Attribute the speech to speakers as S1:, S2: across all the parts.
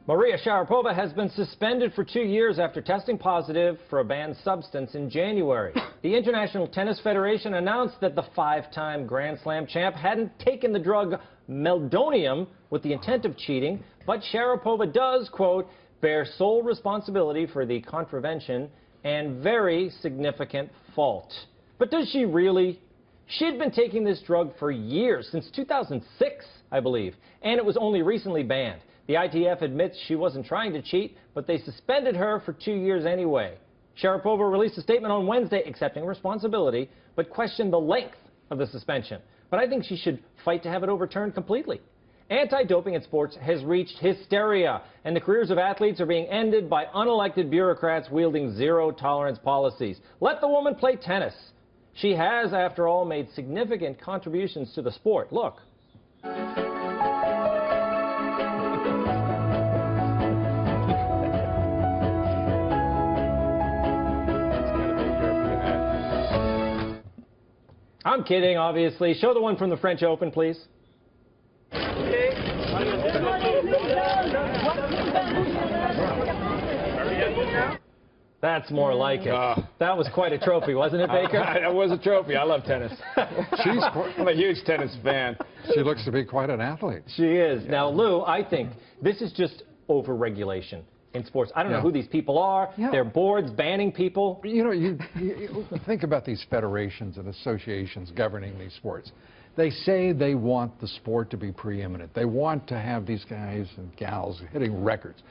S1: Maria Sharapova has been suspended for 2 years after testing positive for a banned substance in January. The International Tennis Federation announced that the 5-time Grand Slam champ hadn't taken the drug meldonium with the intent of cheating, but Sharapova does, quote, bear sole responsibility for the contravention and very significant fault. But does she really? She'd been taking this drug for years, since 2006, I believe, and it was only recently banned. The ITF admits she wasn't trying to cheat, but they suspended her for 2 years anyway. Sharapova released a statement on Wednesday accepting responsibility, but questioned the length of the suspension. But I think she should fight to have it overturned completely. Anti-doping in sports has reached hysteria, and the careers of athletes are being ended by unelected bureaucrats wielding zero-tolerance policies. Let the woman play tennis. She has, after all, made significant contributions to the sport. Look. I'm kidding, obviously. Show the one from the French Open, please. That's more like it. That was quite a trophy, wasn't it, Baker?
S2: That was a trophy. I love tennis. I'm a huge tennis fan.
S3: She looks to be quite an athlete.
S1: She is. Yeah. Now, Lou, I think this is just over-regulation in sports. I don't know who these people are. They're boards banning people.
S3: You know, you think about these federations and associations governing these sports. They say they want the sport to be preeminent. They want to have these guys and gals hitting records.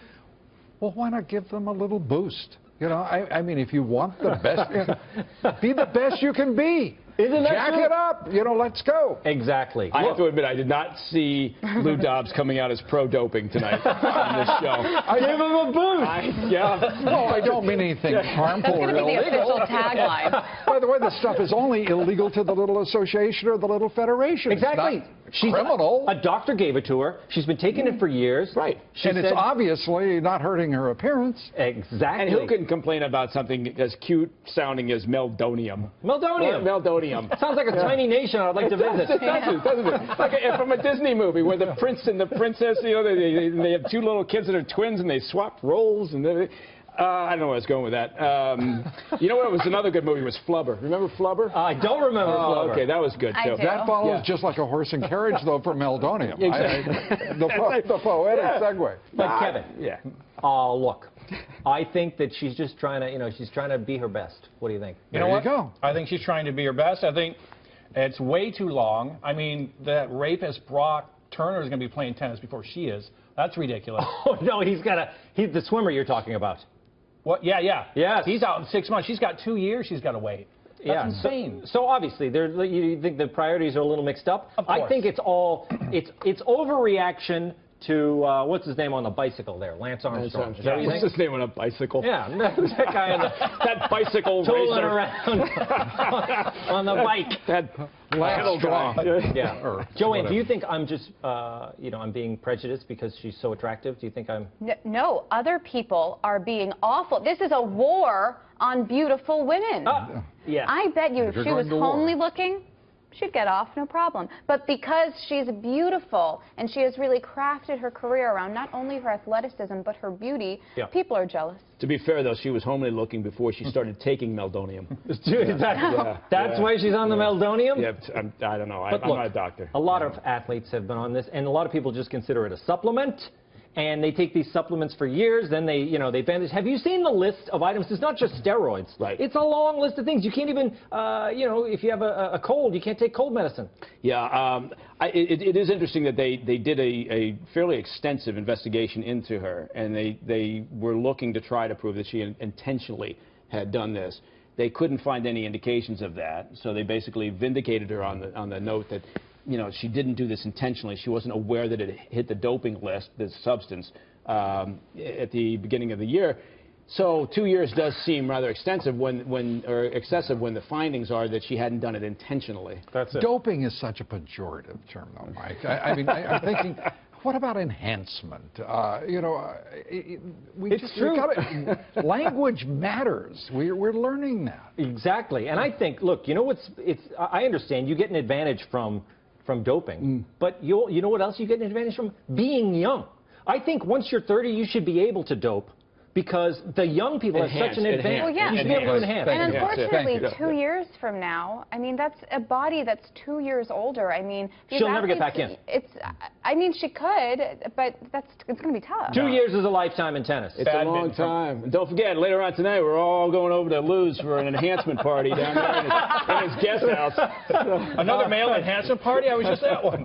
S3: Well, why not give them a little boost? You know, I mean, if you want the best, be the best you can be.
S1: Isn't that
S3: Jack
S1: true?
S3: it up. You know, let's go.
S1: Exactly.
S2: I have to admit, I did not see Lou Dobbs coming out as pro-doping tonight on this show.
S1: I gave him a boost.
S3: No, I don't mean anything harmful or
S4: That's going to be the official
S3: illegal.
S4: tagline.
S3: By the way, the stuff is only illegal to the little association or the little federation.
S1: Exactly.
S3: She's criminal.
S1: A doctor gave it to her. She's been taking it for years.
S2: Right.
S3: And it's obviously not hurting her appearance.
S1: Exactly.
S2: And who can complain about something as cute sounding as meldonium?
S1: Meldonium.
S2: Meldonium.
S1: Sounds like a tiny nation I'd like to visit.
S2: Doesn't it? Like from a Disney movie where the prince and the princess, you know, they have two little kids that are twins and they swap roles and I don't know where I was going with that. You know what? It was another good movie. Was Flubber. Remember Flubber?
S1: I don't remember Flubber.
S2: Okay, that was good too.
S3: That follows just like a horse and carriage, though, for meldonium.
S2: Exactly.
S3: The poetic segue.
S1: But Kevin, look, I think that she's just trying to, she's trying to be her best. What do you think?
S5: You know what? I think she's trying to be her best. I think it's way too long. I mean, that rapist Brock Turner is going to be playing tennis before she is. That's ridiculous.
S1: Oh, no, he's the swimmer you're talking about.
S5: What? Yeah.
S1: Yes.
S5: He's out in 6 months. She's got 2 years she's got to wait. That's insane.
S1: So obviously, you think the priorities are a little mixed up?
S5: Of course.
S1: I think it's overreaction to, what's his name on the bicycle there? Lance Armstrong. Is that what you think?
S2: What's his name on a bicycle?
S1: Yeah, that guy on
S2: that bicycle
S1: tooling
S2: racer.
S1: around on the bike.
S2: That
S3: Lance guy.
S1: Yeah. Joanne, do you think I'm just, I'm being prejudiced because she's so attractive? Do you think I'm...
S4: No, other people are being awful. This is a war on beautiful women.
S1: Yeah.
S4: I bet you if she was homely looking, she'd get off, no problem. But because she's beautiful and she has really crafted her career around not only her athleticism but her beauty, people are jealous.
S2: To be fair, though, she was homely looking before she started taking meldonium.
S1: That's why she's on the meldonium?
S2: Yeah, I don't know. I'm not a doctor.
S1: A lot of athletes have been on this, and a lot of people just consider it a supplement. And they take these supplements for years, then they ban this. Have you seen the list of items? It's not just steroids.
S2: Right.
S1: It's a long list of things. You can't even, if you have a cold, you can't take cold medicine.
S2: Yeah, it is interesting that they did a fairly extensive investigation into her, and they were looking to try to prove that she intentionally had done this. They couldn't find any indications of that, so they basically vindicated her on the note that, she didn't do this intentionally. She wasn't aware that it hit the doping list, this substance, at the beginning of the year. So 2 years does seem rather extensive or excessive when the findings are that she hadn't done it intentionally.
S1: That's it.
S3: Doping is such a pejorative term, though, Mike. I mean, I'm thinking, what about enhancement?
S1: It's true.
S3: Language matters. We're learning that.
S1: Exactly. And I think, look, I understand you get an advantage from doping, but you know what else you get an advantage from? Being young. I think once you're 30, you should be able to dope. Because the young people have such an advantage.
S4: Well, yeah.
S1: You should be able to enhance.
S4: And unfortunately, 2 years from now, I mean, that's a body that's 2 years older. I mean,
S1: she'll never get back in.
S4: I mean, she could, but it's going to be tough.
S1: 2 years is a lifetime in tennis.
S2: It's a long time. And don't forget, later on tonight, we're all going over to Lou's for an enhancement party down there in his guest house.
S5: Another male enhancement party? I was just at one.